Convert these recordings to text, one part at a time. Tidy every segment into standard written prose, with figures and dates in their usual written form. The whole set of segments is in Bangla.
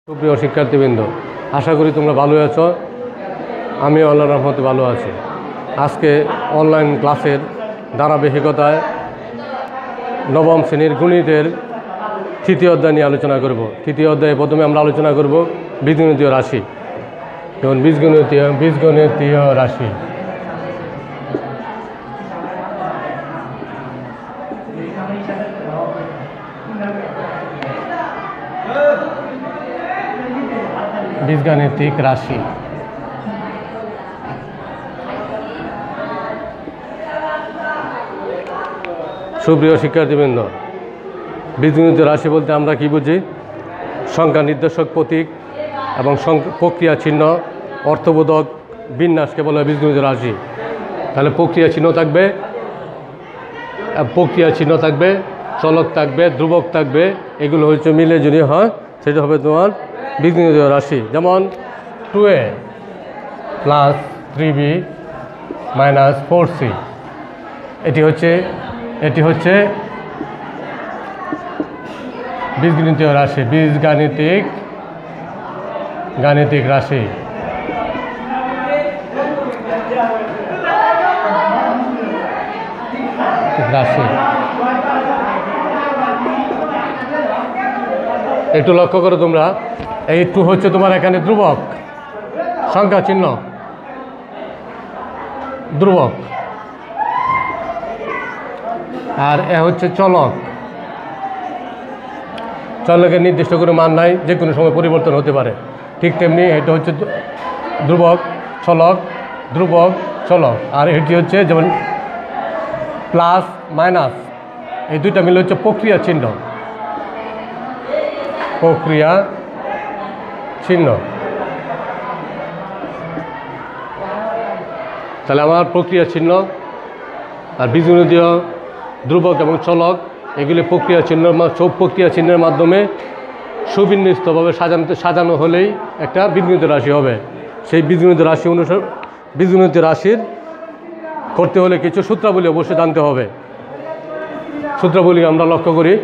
সুপ্রিয় শিক্ষার্থীবৃন্দ, আশা করি তোমরা ভালো আছো। আমি আল্লাহর রহমতে ভালো আছি। আজকে অনলাইন ক্লাসের ধারাবাহিকতায় নবম শ্রেণীর গণিতের তৃতীয় অধ্যায় নিয়ে আলোচনা করব। তৃতীয় অধ্যায়ে প্রথমে আমরা আলোচনা করব বীজগণিতীয় রাশি। যেমন বীজগণিতীয় রাশি। বীজগাণিতিক রাশি। সুপ্রিয় শিক্ষার্থীবৃন্দ, বীজগণিত রাশি বলতে আমরা কি বুঝি? সংখ্যা নির্দেশক প্রতীক এবং প্রক্রিয়া চিহ্ন অর্থবোধক বিন্যাসকে বলা হয় বীজগণিত রাশি। তাহলে প্রক্রিয়া চিহ্ন থাকবে, চলক থাকবে, ধ্রুবক থাকবে, এগুলো হচ্ছে মিলে যদি হয় সেটা হবে তোমার বীজগণিত রাশি। যেমন 2a plus 3b minus 4c, এটি হচ্ছে বীজগণিতীয় রাশি, গাণিতিক রাশি। একটু লক্ষ্য করো তোমরা, এই 2 হচ্ছে তোমার এখানে ধ্রুবক, সংখ্যা চিহ্ন ধ্রুবক, আর এ হচ্ছে চলক। চলকের নির্দিষ্ট করে মান নাই, যে কোনো সময় পরিবর্তন হতে পারে। ঠিক তেমনি এটা হচ্ছে ধ্রুবক, চলক, ধ্রুবক, চলক। আর এটি হচ্ছে যেমন প্লাস মাইনাস, এই দুইটা মিলে হচ্ছে প্রক্রিয়া চিহ্ন। তাহলে আমার প্রক্রিয়া চিহ্ন আর বীজগণিতীয় ধ্রুবক এবং চলক এগুলি প্রক্রিয়া চিহ্নের মাধ্যমে সুবিন্যস্তভাবে সাজানো হলেই একটা বীজগণিত রাশি হবে। সেই বীজগণিত রাশির করতে হলে কিছু সূত্রাবলী অবশ্যই জানতে হবে। সূত্রাবলী আমরা লক্ষ্য করি।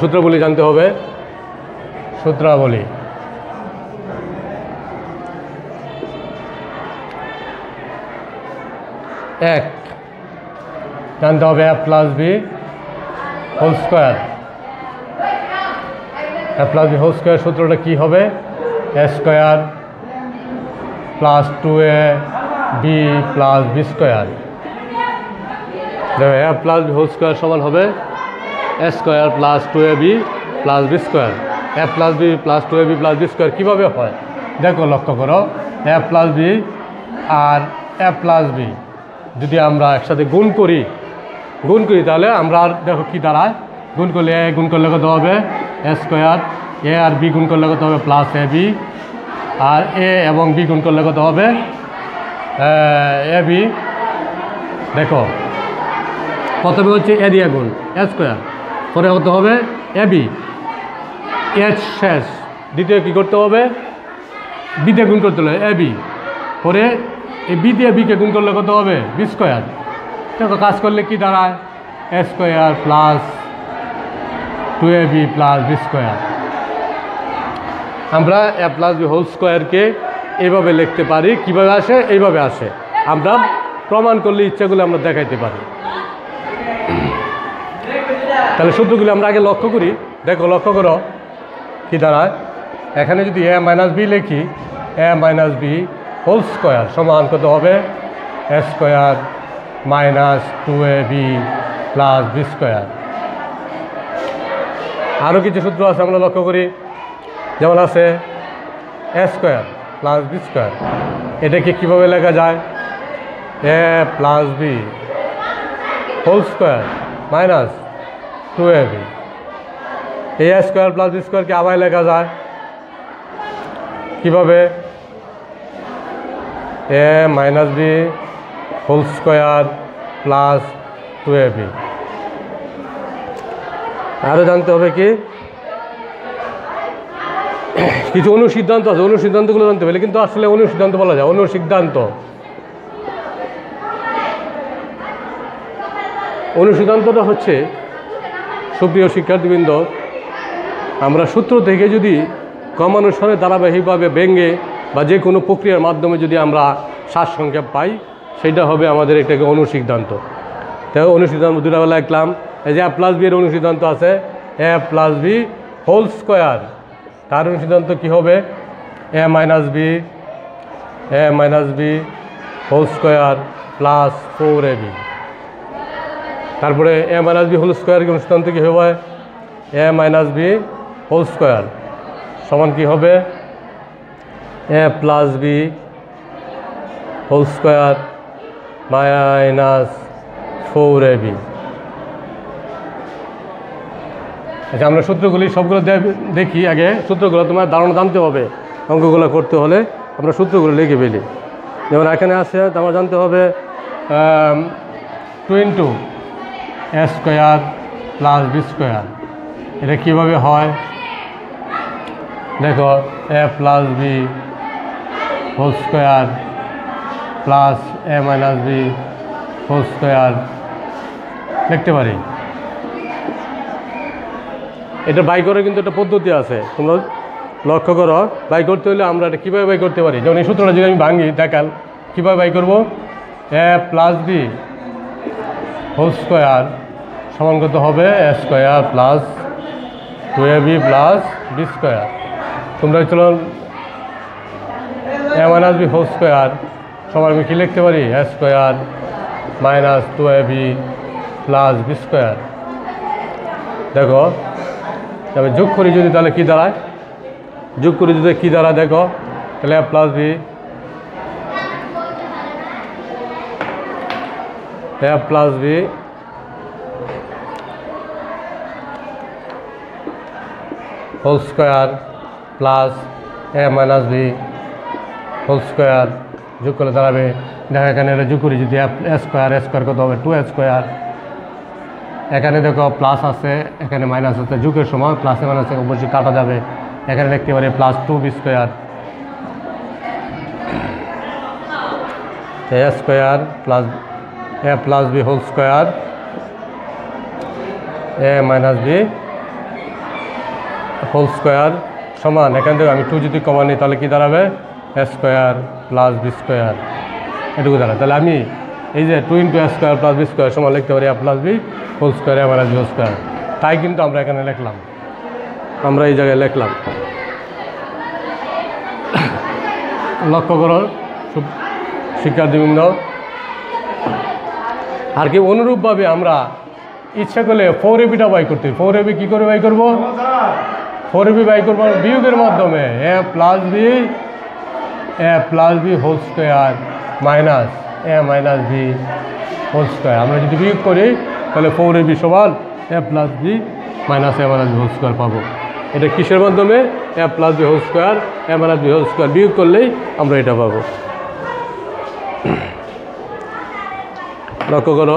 সূত্রাবলী জানতে হবে। সূত্রাবলী এক জানতে হবে a plus B whole square. a plus B whole square সূত্রটা কী হবে? a square plus 2ab plus B square. দেখো a plus B whole square সমান হবে a square plus 2ab plus B square. a plus b plus 2ab plus B square কীভাবে হয় দেখো, লক্ষ্য করো। a প্লাস বি আর a প্লাস বি যদি আমরা একসাথে গুণ করি তাহলে আমরা দেখো কি দাঁড়ায়। গুণ করলে a গুণ করলে কত হবে? a square. a আর b গুণ করলে কত হবে? Plus ab। আর a এবং b গুণ করলে কত হবে? ab। দেখো প্রথমে হচ্ছে a দিয়ে গুণ a স্কোয়ার, পরে কত হবে? ab। h শেষ, দ্বিতীয় কী করতে হবে? b দিয়ে গুণ করতে হবে ab, পরে এই b দিয়ে b কে গুণ করলে কত হবে? B square. দেখো কাজ করলে কি দাঁড়ায়? a square plus 2ab plus B square. আমরা a প্লাস বি হোল স্কোয়ারকে এইভাবে লিখতে পারি। কীভাবে আসে? এইভাবে আসে। আমরা প্রমাণ করলে ইচ্ছাগুলো আমরা দেখাইতে পারি। তাহলে সূত্রগুলো আমরা আগে লক্ষ্য করি। দেখো লক্ষ্য করো কি দাঁড়ায়। এখানে যদি a মাইনাস বি লিখি, a minus B whole square সমান কত হবে? a square minus 2ab plus B square. আরও কিছু সূত্র আছে আমরা লক্ষ্য করি। যেমন আছে a square plus B square. এটাকে কীভাবে লেখা যায়? a plus B whole square minus 2ab। এই a স্কোয়ার প্লাস বি স্কোয়ারকে আবার লেখা যায় কীভাবে? a minus B whole square plus 2ab। আরও জানতে হবে কি কিছু অনুসিদ্ধান্ত আছে, অনুসিদ্ধান্তগুলো জানতে পারলে কিন্তু আসলে অনুসিদ্ধান্ত বলা যায়, অনুসিদ্ধান্ত অনুসিদ্ধান্তটা হচ্ছে, সুপ্রিয় শিক্ষার্থীবৃন্দ, আমরা সূত্র থেকে যদি ক্রমানুসারে ধারাবাহিকভাবে ভেঙে বা যে কোনো প্রক্রিয়ার মাধ্যমে যদি আমরা সারসংক্ষেপ পাই, সেটা হবে আমাদের একটাকে অনুসিদ্ধান্ত। তাই অনুসিদ্ধান্ত দুটা বেলা লিখলাম। এই যে a প্লাস বি এর অনুসিদ্ধান্ত আছে, a plus B whole square. তার অনুসিদ্ধান্ত কী হবে? a minus B whole square plus 4ab। তারপরে a minus B whole square অনুসিদ্ধান্ত কী হবে? a minus B whole square সমান কী হবে? a plus B whole square minus 4ab। আচ্ছা, আমরা সূত্রগুলি সবগুলো দেখি আগে। সূত্রগুলো তোমার ধারণা জানতে হবে, অঙ্কগুলো করতে হলে আমরা সূত্রগুলো লিখে ফেলি। যেমন এখানে আছে, আমার জানতে হবে 2 × a square plus B square. এটা কীভাবে হয় দেখো, a plus B whole square plus a minus B whole square লিখতে পারি। এটা বাই করার কিন্তু একটা পদ্ধতি আছে, তোমরা লক্ষ্য করো। বাই করতে হলে আমরা এটা কীভাবে বাই করতে পারি? যেমন এই সূত্রটা যদি আমি ভাঙি, দেখাল কীভাবে বাই করবো? a plus B whole square সমান কত হবে? a square plus 2ab plus B square. তোমরা চলো a minus B whole square সমান আমি কী লিখতে পারি? a square minus 2ab plus B square. দেখো তবে যোগ করি যদি, তাহলে কী দাঁড়ায়? যোগ করি যদি কী দাঁড়ায় দেখো, তাহলে a plus B whole square plus a minus B whole square যোগ করলে দাঁড়াবে, দেখো এখানে এটা যোগ করি যদি a স্কোয়ার কত হবে? 2a square. এখানে দেখো প্লাস আছে, এখানে মাইনাস আছে, যোগের সময় প্লাসে মাইনাসে অবশ্যই কাটা যাবে। এখানে লিখতে পারি plus 2b square, a square plus a plus B whole square a minus B whole square সমান, এখান থেকে আমি 2 যদি কমন নিই তাহলে কী দাঁড়াবে? a square plus B square, এটুকু দাঁড়ায়। তাহলে আমি এই যে 2 × a square plus B square সমান লিখতে পারি a plus B whole square a minus B whole square. তাই কিন্তু আমরা এখানে লিখলাম, আমরা এই জায়গায় লিখলাম। লক্ষ্য করো শিক্ষার্থীবৃন্দ। আর কি অনুরূপভাবে আমরা ইচ্ছা করলে 4ab বাই করতে, 4ab কী করে বাই করবো? 4ab বাই করবো বিয়োগের মাধ্যমে, a plus B whole square minus a minus B whole square. আমরা যদি বিয়োগ করি তাহলে 4ab সমান a plus b minus a minus B whole square পাবো। এটা কিসের মাধ্যমে? a plus B whole square a minus B whole square বিয়োগ করলেই আমরা এটা পাবো। লক্ষ্য করো,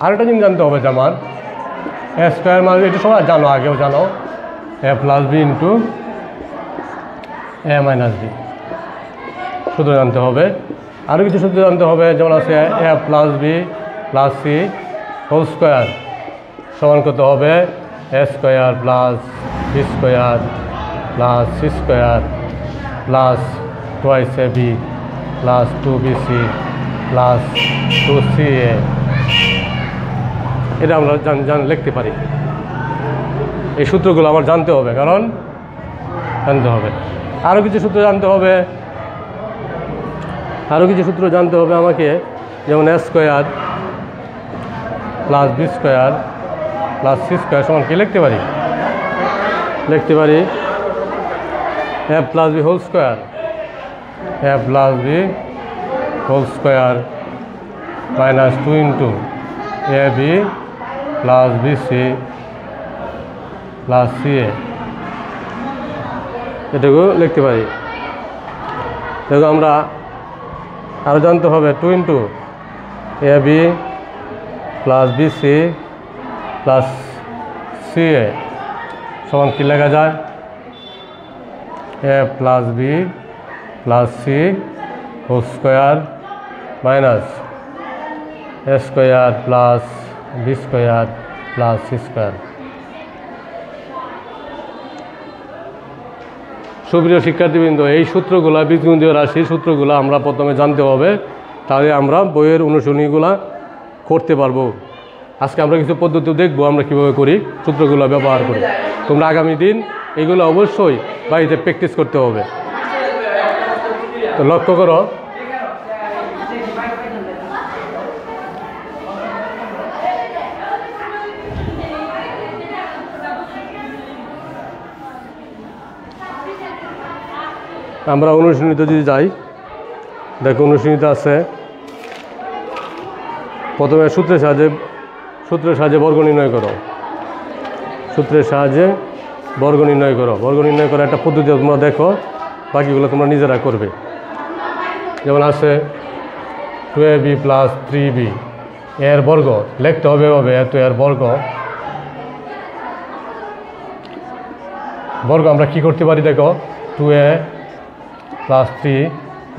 আরেকটা জিনিস জানতে হবে যে আমার a স্কোয়ার মানে, এটা সবাই জানো, আগেও জানো, a plus b into a minus b সূত্র জানতে হবে। আরও কিছু সূত্র জানতে হবে, যেমন আছে a plus b plus c whole square সমান কত হবে? a square plus B square plus c square plus 2ab plus 2bc plus 2ca। এটা আমরা লিখতে পারি। এই সূত্রগুলো আমার জানতে হবে, কারণ জানতে হবে। আরও কিছু সূত্র জানতে হবে, আমাকে, যেমন a square plus B square plus c square সমান কি লিখতে পারি? a plus B whole square minus 2 × ab plus b c plus c a, এটুকু লিখতে পারি। দেখো আমরা আরও জানতে হবে 2 × ab plus b c plus c a সমান কী লেখা যায়? a plus b plus c whole square minus a square plus B square plus c square. সুপ্রিয় শিক্ষার্থীবৃন্দ, এই সূত্রগুলো, বীজগণিতীয় রাশির সূত্রগুলো আমরা প্রথমে জানতে হবে, তাহলে আমরা বইয়ের অনুশীলনীগুলো করতে পারবো। আজকে আমরা কিছু পদ্ধতি দেখবো আমরা কীভাবে করি, সূত্রগুলো ব্যবহার করি। তোমরা আগামী দিন এগুলো অবশ্যই বাড়িতে প্র্যাকটিস করতে হবে। তো লক্ষ্য করো, আমরা অনুশীলনীতে যদি যাই, দেখো অনুশীলনীতে আছে প্রথমে সূত্রের সাহায্যে বর্গ নির্ণয় করো। সূত্রের সাহায্যে বর্গ নির্ণয় করো। বর্গ নির্ণয় করার একটা পদ্ধতি তোমরা দেখো, বাকিগুলো তোমরা নিজেরা করবে। যেমন আছে 2ab প্লাস 3b এর বর্গ লিখতে হবে এভাবে, এত এর বর্গ। বর্গ আমরা কি করতে পারি দেখো, 2a প্লাস 3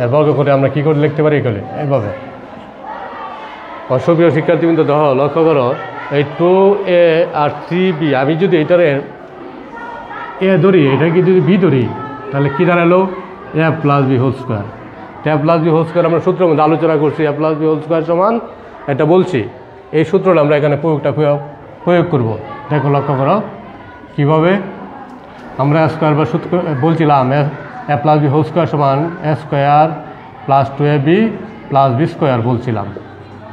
এর বর্গ করে আমরা কী করে লিখতে পারি এগুলি এইভাবে। অসুপ্রিয় শিক্ষার্থীবৃন্দ দেখো, লক্ষ্য করো, এই 2a আর 3b, আমি যদি এটারে এ ধরি, এটাকে যদি বি ধরি, তাহলে কী দাঁড়ালো, এ প্লাস বি হোল স্কোয়ার। এ প্লাস বি হোল স্কোয়ার আমরা সূত্রের মধ্যে আলোচনা করছি, এ প্লাস বি হোল স্কোয়ার সমান এটা বলছি। এই সূত্রটা আমরা এখানে প্রয়োগ করব। দেখো লক্ষ্য করো কীভাবে আমরা স্কোয়ার বা সূত্র বলছিলাম, A plus B whole square সমান A square plus 2ab plus B square বলছিলাম।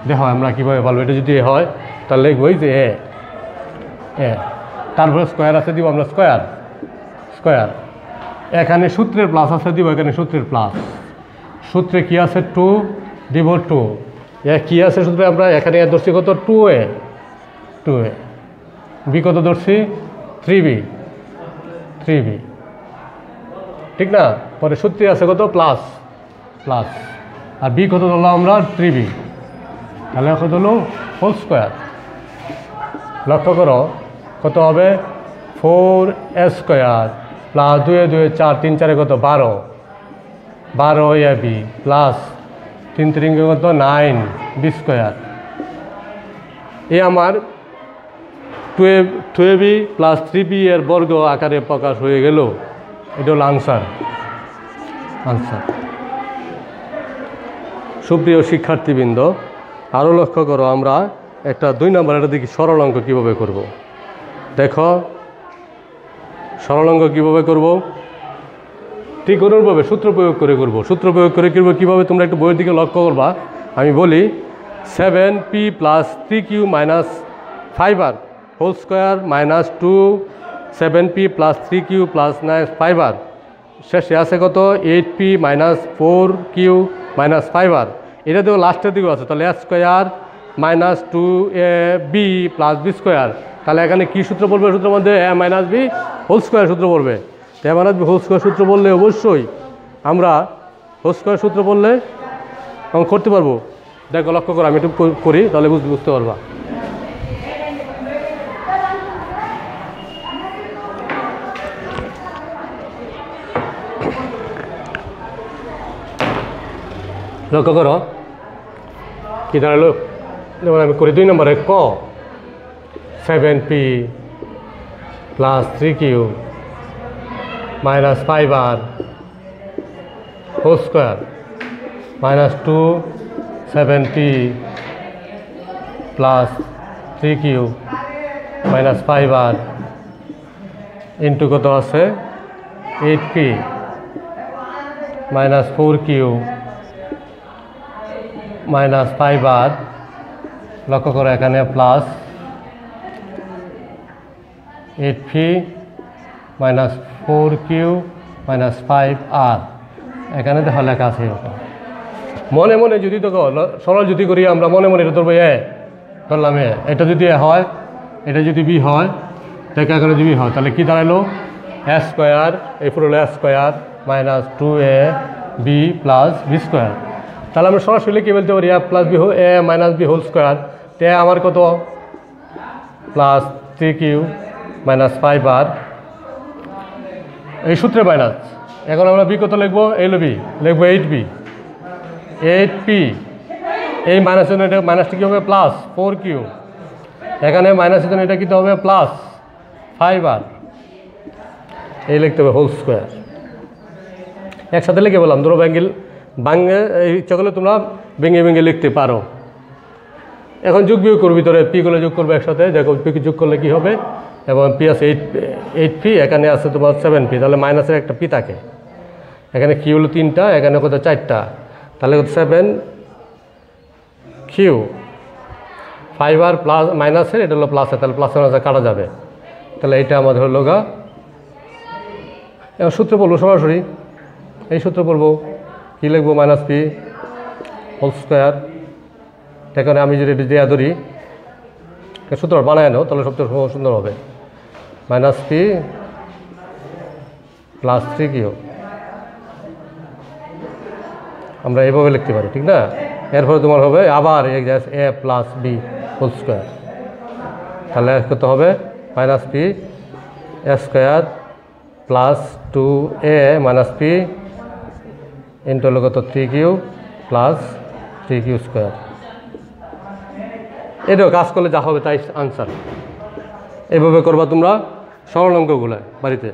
দেখো আমরা কীভাবে বলবো, এটা যদি হয় তাহলে লিখবো এই যে এ, তারপরে স্কোয়ার আছে দিব আমরা স্কোয়ার। এখানে সূত্রের প্লাস আছে দিব, এখানে সূত্রের প্লাস। সূত্রে কি আছে 2 দিব 2, এ কী আছে সূত্রে আমরা এখানে ধরছি কত 2a, বি কত ধরছি 3b, ঠিক না। পরে সূত্রে আছে কত প্লাস, আর বি কত ধরলাম আমরা 3b, তাহলে কত হলো হোল স্কোয়ার। লক্ষ্য করো কত হবে 4a স্কোয়ার প্লাস 2 2 4 3 4 কত 12 ab প্লাস 3 3 কত 9 বি স্কোয়ার। এই আমার 2ab প্লাস 3b এর বর্গ আকারে প্রকাশ হয়ে গেল। এটা হলো আনসার। সুপ্রিয় শিক্ষার্থীবৃন্দ, আরও লক্ষ্য করো, আমরা একটা 2 নম্বরের দিকে সরল অঙ্ক কীভাবে করব। দেখো সরল অঙ্ক কীভাবে করব, ঠিক অনুরূপভাবে সূত্র প্রয়োগ করে করব। সূত্র প্রয়োগ করে করব কীভাবে, তোমরা একটু বইয়ের দিকে লক্ষ্য করবা। আমি বলি 7p plus 3q minus 5r whole square minus 2 7p plus 3q plus 5r, শেষে আছে কত 8p minus 4q minus 5r। এটা তো লাস্টের দিকেও আছে, তাহলে A square minus 2ab plus B square. তাহলে এখানে কী সূত্র পড়বে, সূত্রের মধ্যে A minus B whole square সূত্র পড়বে। A minus B whole square সূত্র বললে অবশ্যই আমরা হোল স্কোয়ার সূত্র বললে আমি করতে পারবো। দেখো লক্ষ্য করো, আমি একটু করি তাহলে বুঝতে পারবা। লক্ষ্য করো কী দাঁড়ালো, যেমন আমি করি 2 নম্বরে ক 7p plus 3q minus 5r whole square minus 2 7p plus 3q minus 5r into কত আছে 8p minus 4q minus 5r। লক্ষ্য করো এখানে plus 8p minus 4q minus 5r, এখানে দেখো লেখা আছে এরকম। মনে মনে যদি দেখো সরল যদি করি আমরা মনে মনে এটা ধরবো এ, ধরলাম এ, এটা যদি এ হয়, এটা যদি বি হয়, দেখো এখানে যদি বি হয়, তাহলে কী দাঁড়ালো এ স্কোয়ার, এই পুরো A square minus 2ab plus B square. তাহলে আমরা সরাসরি কী বলতে পারি A plus B A minus B whole square. তে আমার কত প্লাস 3q মাইনাস 5r, এই সূত্রে মাইনাস। এখন আমরা বি কত লিখবো, এল বি লিখবো 8p, এই মাইনাস মাইনাসটি কী হবে প্লাস 4q এখানে মাইনাসের জন্য এটা কী হবে প্লাস 5r, এই লিখতে হবে হোল স্কোয়ার। একসাথে লিখে বললাম, ধরো ভাঙে ইচ্ছা করলে তোমরা ভেঙে লিখতে পারো। এখন যোগ বিয়োগ করবো, ভিতরে পিগুলো যোগ করবো একসাথে, দেখো পি যোগ করলে কী হবে, এবং পি আছে 8p, এখানে আছে তোমার 7p, তাহলে মাইনাসের একটা পি থাকে। এখানে কিউ হলো 3টা, এখানে কত 4টা, তাহলে 7q, 5r প্লাস মাইনাসের, এটা হলো প্লাসের, তাহলে প্লাসের মাঝে কাটা যাবে, তাহলে এটা আমাদের হলো গা। এবার সূত্র বলবো সরাসরি, এই সূত্র বলবো, কী লিখবো, মাইনাস পি হোল স্কোয়ার। এখানে আমি যদি দেয়া ধরি সূত্র বানায় নাও, তাহলে সবচেয়ে সুন্দর হবে, মাইনাস পি প্লাস 3q, আমরা এভাবে লিখতে পারি, ঠিক না? এরপরে তোমার হবে আবার এ প্লাস বি হোল স্কোয়ার, তাহলে কত হবে minus P square plus 2a minus P into হলো কত 3q প্লাস 3q স্কোয়ার। এটাও কাজ করলে যা হবে তাই আনসার। এইভাবে করবা তোমরা সরল অঙ্কগুলো বাড়িতে।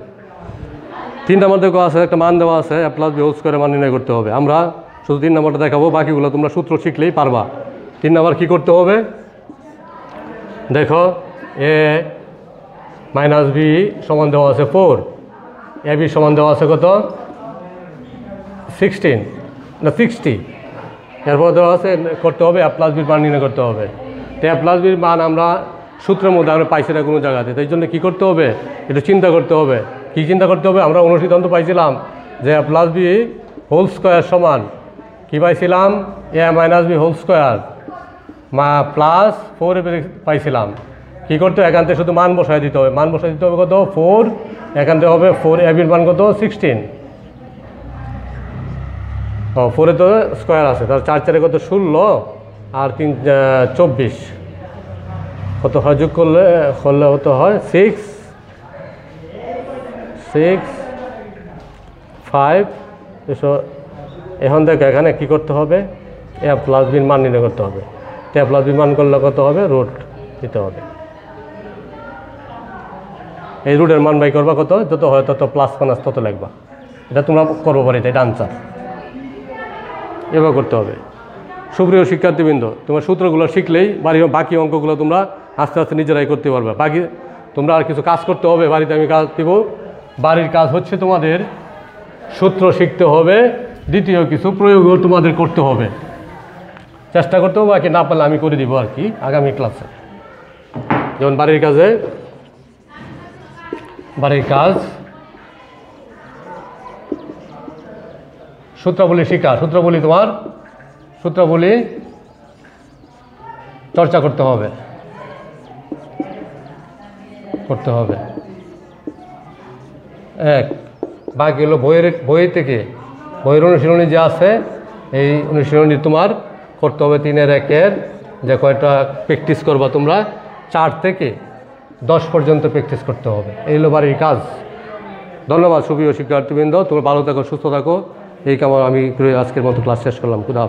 3 নম্বর দেখো আছে, একটা মান দেওয়া আছে, a প্লাস বি হোল স্কোয়ারের মান নির্ণয় করতে হবে। আমরা শুধু 3 নম্বরটা দেখাবো, বাকিগুলো তোমরা সূত্র শিখলেই পারবা। 3 নম্বর কী করতে হবে দেখো, এ মাইনাস বি সমান দেওয়া আছে 4, এ বি সমান দেওয়া আছে কত 16 না 60, এরপর দেওয়া আছে করতে হবে a প্লাস বির মান নির্ণয় করতে হবে। তো a প্লাস বির মান আমরা সূত্রের মধ্যে আমরা পাইছি না কোনো জায়গাতে, তাই জন্য কী করতে হবে, একটু চিন্তা করতে হবে। কী চিন্তা করতে হবে, আমরা অনুসিদ্ধান্ত পাইছিলাম যে a plus B whole square সমান কী পাইছিলাম, A minus B whole square plus 4 পাইছিলাম। কী করতে হবে, এখান থেকে শুধু মান বসায় দিতে হবে, মান বসায় দিতে হবে কত 4, এখান থেকে হবে 4, এ বির মান কত 16, 4 তো স্কোয়ার আছে, তার 4 4 কত 16 আর 3 24, কত হয় যোগ করলে কত হয় 6 5। এখন দেখো এখানে কী করতে হবে, এ প্লাস বির মান নির্ণয় করতে হবে। এ প্লাস বির মান করলে কত হবে, রুট দিতে হবে। এই রুটের মান বাই করবা কত, যত হয় তত প্লাস মাইনাস তত লিখবা। এটা তোমরা করবো পারিতে, এটা আনসার। এভাবে করতে হবে। সুপ্রিয় শিক্ষার্থীবৃন্দ, তোমার সূত্রগুলো শিখলেই বাকি অঙ্কগুলো তোমরা আস্তে আস্তে নিজেরাই করতে পারবে। বাকি তোমরা আর কিছু কাজ করতে হবে বাড়িতে, আমি কাজ দিব। বাড়ির কাজ হচ্ছে তোমাদের সূত্র শিখতে হবে, দ্বিতীয় কিছু প্রয়োগও তোমাদের করতে হবে, চেষ্টা করতে হবে। বাকি না পারলে আমি করে দিব আর কি আগামী ক্লাসে। যেমন বাড়ির কাজ সূত্রাবলী শিখা, সূত্রাবলী চর্চা করতে হবে। বাকি হলো বই থেকে বইয়ের অনুশীলনী যে আছে, এই অনুশীলনী তোমার করতে হবে 3-এর 1-এর, যে কয়টা প্র্যাকটিস করবা তোমরা 4 থেকে 10 পর্যন্ত প্র্যাকটিস করতে হবে। এই হলো বাড়ির কাজ। ধন্যবাদ সুপ্রিয় শিক্ষার্থীবৃন্দ, তোমরা ভালো থাকো, সুস্থ থাকো। এই কামনা আমি আজকের মতো ক্লাস শেষ করলাম। খুদা।